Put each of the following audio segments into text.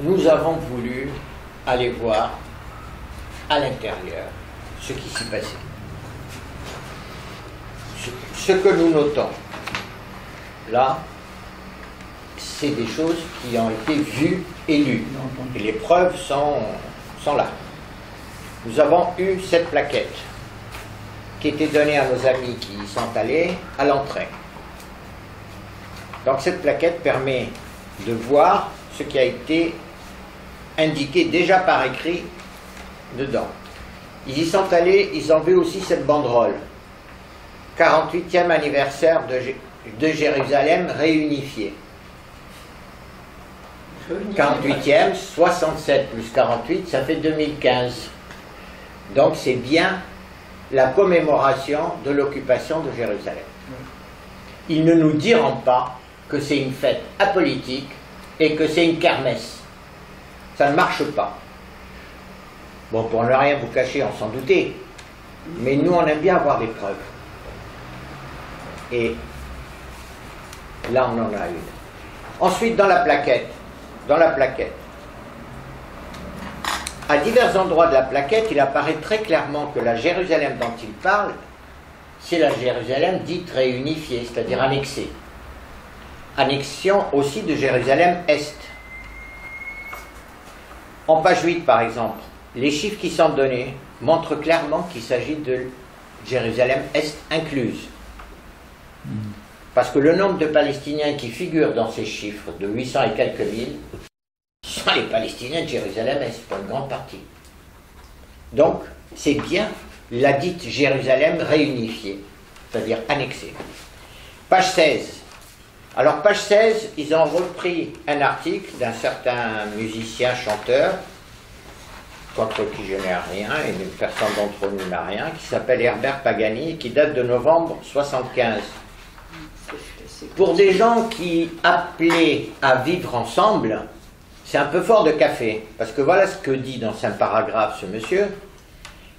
nous avons voulu aller voir à l'intérieur ce qui s'y passait. Ce que nous notons là, c'est des choses qui ont été vues et lues. Et les preuves sont là. Nous avons eu cette plaquette qui était donnée à nos amis qui y sont allés à l'entrée. Donc cette plaquette permet de voir ce qui a été indiqué déjà par écrit dedans. Ils y sont allés, ils ont vu aussi cette banderole. 48e anniversaire de Jérusalem réunifiée. 48e, 67 plus 48, ça fait 2015. Donc c'est bien la commémoration de l'occupation de Jérusalem. Ils ne nous diront pas que c'est une fête apolitique et que c'est une kermesse. Ça ne marche pas. Bon, pour ne rien vous cacher, on s'en doutait. Mais nous, on aime bien avoir des preuves. Et là, on en a une. Ensuite, dans la plaquette, à divers endroits de la plaquette, il apparaît très clairement que la Jérusalem dont il parle, c'est la Jérusalem dite réunifiée, c'est-à-dire annexée. Annexion aussi de Jérusalem-Est. En page 8, par exemple, les chiffres qui sont donnés montrent clairement qu'il s'agit de Jérusalem-Est incluse. Parce que le nombre de Palestiniens qui figurent dans ces chiffres de 800 et quelques mille sont les Palestiniens de Jérusalem-Est, pour une grande partie. Donc, c'est bien la dite Jérusalem réunifiée, c'est-à-dire annexée. Page 16. Alors, page 16, ils ont repris un article d'un certain musicien, chanteur, contre qui je n'ai rien, et une personne d'entre nous n'a rien, qui s'appelle Herbert Pagani, qui date de novembre 75. Pour des gens qui appelaient à vivre ensemble, c'est un peu fort de café, parce que voilà ce que dit dans un paragraphe ce monsieur: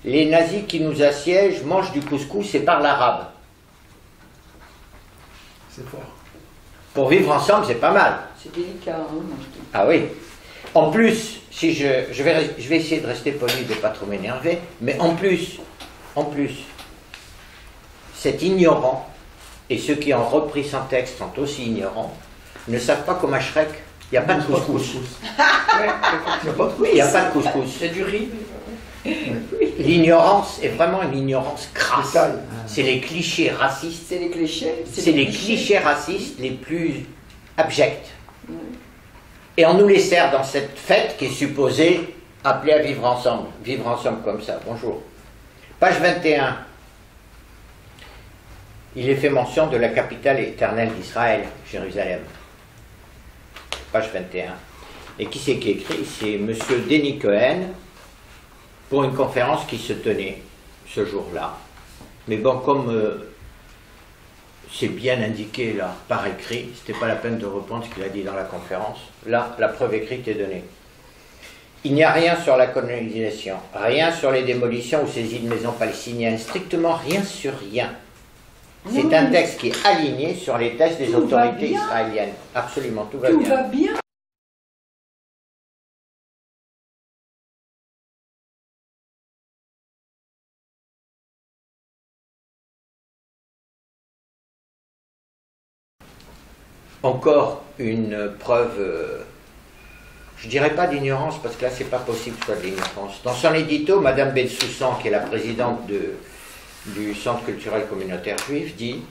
les nazis qui nous assiègent mangent du couscous et parlent arabe. C'est fort. Pour vivre ensemble, c'est pas mal. C'est délicat, hein, moi, je dis. Ah oui. En plus, si je vais essayer de rester poli, de ne pas trop m'énerver, mais en plus, cet ignorant, et ceux qui ont repris son texte sont aussi ignorants, ne savent pas qu'au Mashrek, il n'y a pas de couscous. Il n'y a pas de couscous. C'est du riz. L'ignorance est vraiment une ignorance crasse. C'est les clichés racistes. C'est les clichés. C'est les clichés racistes les plus abjects. Et on nous les sert dans cette fête qui est supposée appeler à vivre ensemble. Vivre ensemble comme ça. Bonjour. Page 21. Il est fait mention de la capitale éternelle d'Israël, Jérusalem. Page 21. Et qui c'est qui écrit? C'est M. Denis Cohen, pour une conférence qui se tenait ce jour-là. Mais bon, comme c'est bien indiqué là, par écrit, c'était pas la peine de reprendre ce qu'il a dit dans la conférence. Là, la preuve écrite est donnée. Il n'y a rien sur la colonisation, rien sur les démolitions ou saisies de maisons palestiniennes, strictement rien sur rien. C'est un texte qui est aligné sur les thèses des autorités israéliennes. Absolument, tout va bien. Tout va bien. Encore une preuve, je dirais pas d'ignorance, parce que là c'est pas possible que ce soit de l'ignorance. Dans son édito, Madame Bensoussan, qui est la présidente du Centre culturel communautaire juif, dit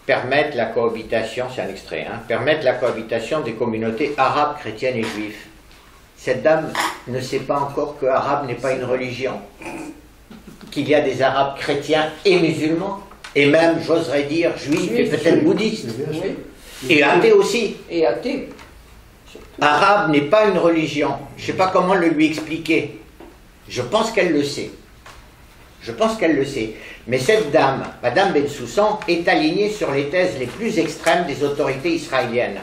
permettre la cohabitation, c'est un extrait, hein, permettre la cohabitation des communautés arabes, chrétiennes et juives. Cette dame ne sait pas encore que arabe n'est pas une religion, qu'il y a des arabes chrétiens et musulmans, et même, j'oserais dire, juifs et peut-être bouddhistes. Oui. Et athée aussi. Et athée. Arabe n'est pas une religion. Je ne sais pas comment le lui expliquer. Je pense qu'elle le sait. Je pense qu'elle le sait. Mais cette dame, Madame Bensoussan, est alignée sur les thèses les plus extrêmes des autorités israéliennes.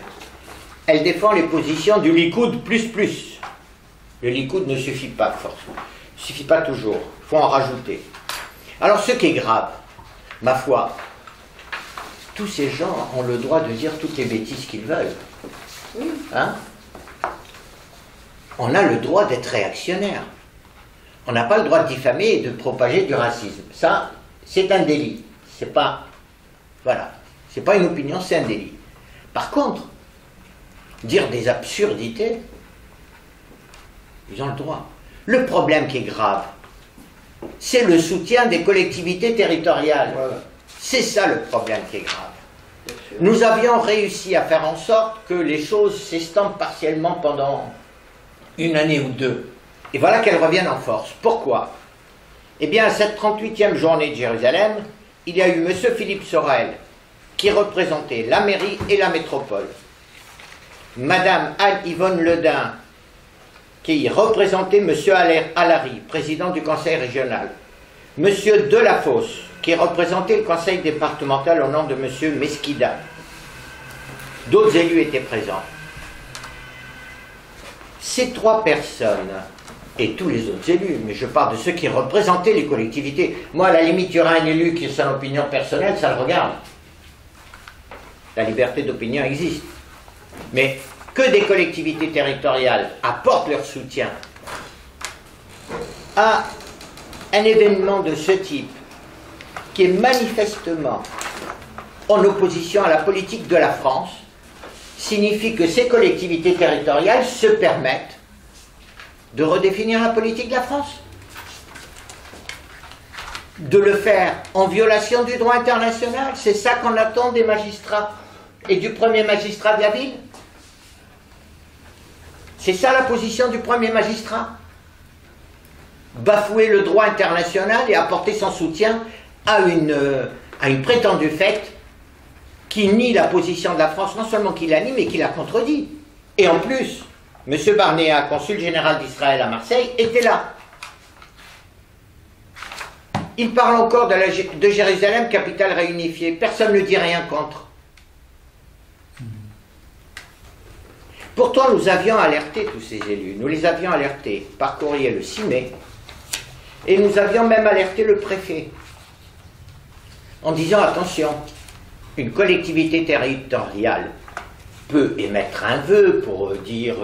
Elle défend les positions du Likoud plus. Le Likoud ne suffit pas, forcément. Ne suffit pas toujours. Il faut en rajouter. Alors, ce qui est grave, ma foi, tous ces gens ont le droit de dire toutes les bêtises qu'ils veulent. Hein? on a le droit d'être réactionnaire. On n'a pas le droit de diffamer et de propager du racisme. Ça, c'est un délit. C'est pas... Voilà. C'est pas une opinion, c'est un délit. Par contre, dire des absurdités, ils ont le droit. Le problème qui est grave, c'est le soutien des collectivités territoriales. Voilà. C'est ça le problème qui est grave. Nous avions réussi à faire en sorte que les choses s'estampent partiellement pendant une année ou deux. Et voilà qu'elles reviennent en force. Pourquoi? Eh bien, à cette 38e journée de Jérusalem, il y a eu M. Philippe Sorel, qui représentait la mairie et la métropole. Madame Anne-Yvonne Ledin, qui représentait M. Allary, président du conseil régional. M. Delafosse, qui représentait le conseil départemental au nom de M. Mesquida. D'autres élus étaient présents. Ces trois personnes, et tous les autres élus, mais je parle de ceux qui représentaient les collectivités. Moi, à la limite, il y aura un élu qui a son opinion personnelle, ça le regarde. La liberté d'opinion existe. Mais que des collectivités territoriales apportent leur soutien à un événement de ce type, qui est manifestement en opposition à la politique de la France, signifie que ces collectivités territoriales se permettent de redéfinir la politique de la France. De le faire en violation du droit international. C'est ça qu'on attend des magistrats et du premier magistrat de la ville. C'est ça la position du premier magistrat. Bafouer le droit international et apporter son soutien à une prétendue fête qui nie la position de la France, non seulement qui la nie, mais qui la contredit. Et en plus, M. Barnéa, consul général d'Israël à Marseille, était là. Il parle encore de Jérusalem, capitale réunifiée. Personne ne dit rien contre. Pourtant, nous avions alerté tous ces élus. Nous les avions alertés par courrier le 6 mai. Et nous avions même alerté le préfet. En disant, attention, une collectivité territoriale peut émettre un vœu pour dire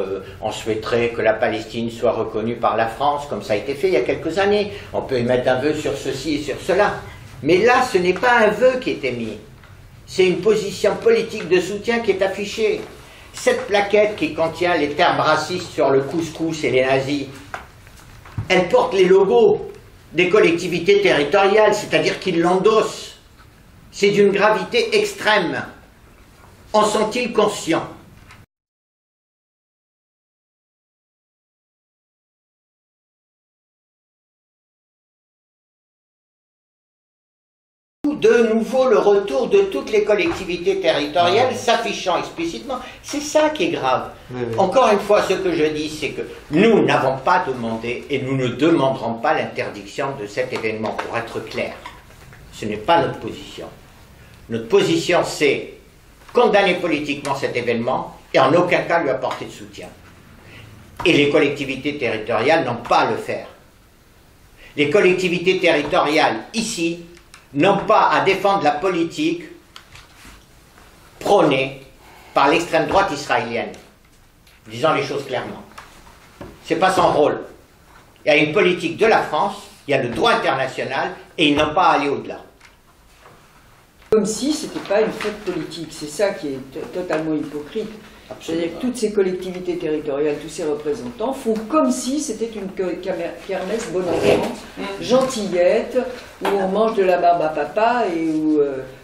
on souhaiterait que la Palestine soit reconnue par la France, comme ça a été fait il y a quelques années. On peut émettre un vœu sur ceci et sur cela. Mais là, ce n'est pas un vœu qui est émis. C'est une position politique de soutien qui est affichée. Cette plaquette qui contient les termes racistes sur le couscous et les nazis, elle porte les logos des collectivités territoriales, c'est-à-dire qu'ils l'endossent. C'est d'une gravité extrême. En sont-ils conscients? De nouveau le retour de toutes les collectivités territoriales s'affichant explicitement. C'est ça qui est grave. Oui. Encore une fois, ce que je dis, c'est que nous n'avons pas demandé et nous ne demanderons pas l'interdiction de cet événement, pour être clair. Ce n'est pas notre position. Notre position, c'est condamner politiquement cet événement et en aucun cas lui apporter de soutien. Et les collectivités territoriales n'ont pas à le faire. Les collectivités territoriales, ici, n'ont pas à défendre la politique prônée par l'extrême droite israélienne. Disons les choses clairement. Ce n'est pas son rôle. Il y a une politique de la France, il y a le droit international, et ils n'ont pas à aller au-delà. Comme si ce n'était pas une fête politique, c'est ça qui est totalement hypocrite. C'est-à-dire que toutes ces collectivités territoriales, tous ces représentants font comme si c'était une kermesse bon enfant, gentillette, où on mange de la barbe à papa, et où,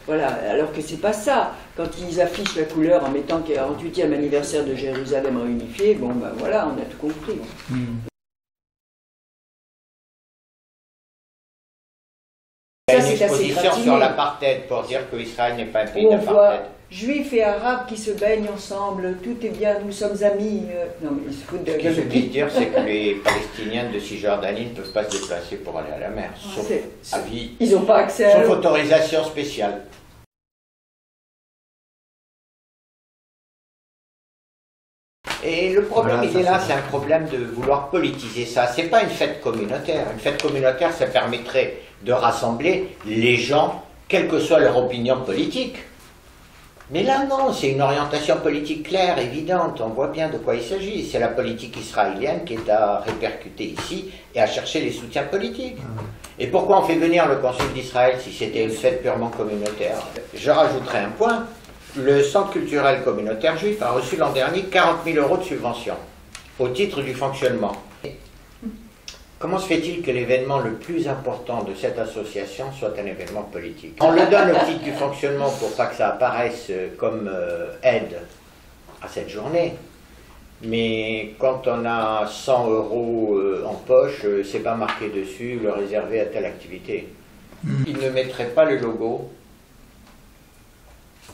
voilà, alors que c'est pas ça. Quand ils affichent la couleur en mettant 48e anniversaire de Jérusalem réunifiée, bon ben voilà, on a tout compris. Il y a une exposition sur l'apartheid pour dire qu'Israël n'est pas un pays d'apartheid. Juifs et arabes qui se baignent ensemble, tout est bien, nous sommes amis. Non, mais ils se foutent de la gueule. Ce que je veux dire, c'est que les Palestiniens de Cisjordanie ne peuvent pas se déplacer pour aller à la mer, sauf avis, ils n'ont pas accès à sauf autorisation spéciale. Et le problème, il est là, c'est un problème de vouloir politiser ça. C'est pas une fête communautaire. Une fête communautaire, ça permettrait de rassembler les gens, quelle que soit leur opinion politique. Mais là, non, c'est une orientation politique claire, évidente. On voit bien de quoi il s'agit. C'est la politique israélienne qui est à répercuter ici et à chercher les soutiens politiques. Et pourquoi on fait venir le consul d'Israël si c'était une fête purement communautaire? Je rajouterai un point. Le Centre culturel communautaire juif a reçu l'an dernier 40 000 € de subvention au titre du fonctionnement. Comment se fait-il que l'événement le plus important de cette association soit un événement politique? On le donne au titre du fonctionnement pour pas que ça apparaisse comme aide à cette journée. Mais quand on a 100 € en poche, c'est pas marqué dessus, le réservé à telle activité. Il ne mettrait pas le logo.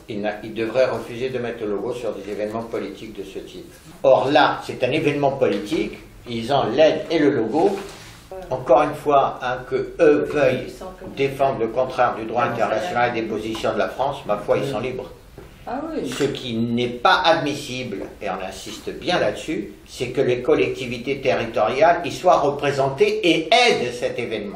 Il devrait refuser de mettre le logo sur des événements politiques de ce type. Or là, c'est un événement politique, ils ont l'aide et le logo. Encore une fois, que eux veuillent défendre le contraire du droit international et des positions de la France, ma foi, ils sont libres. Ah oui. Ce qui n'est pas admissible, et on insiste bien là-dessus, c'est que les collectivités territoriales y soient représentées et aident cet événement.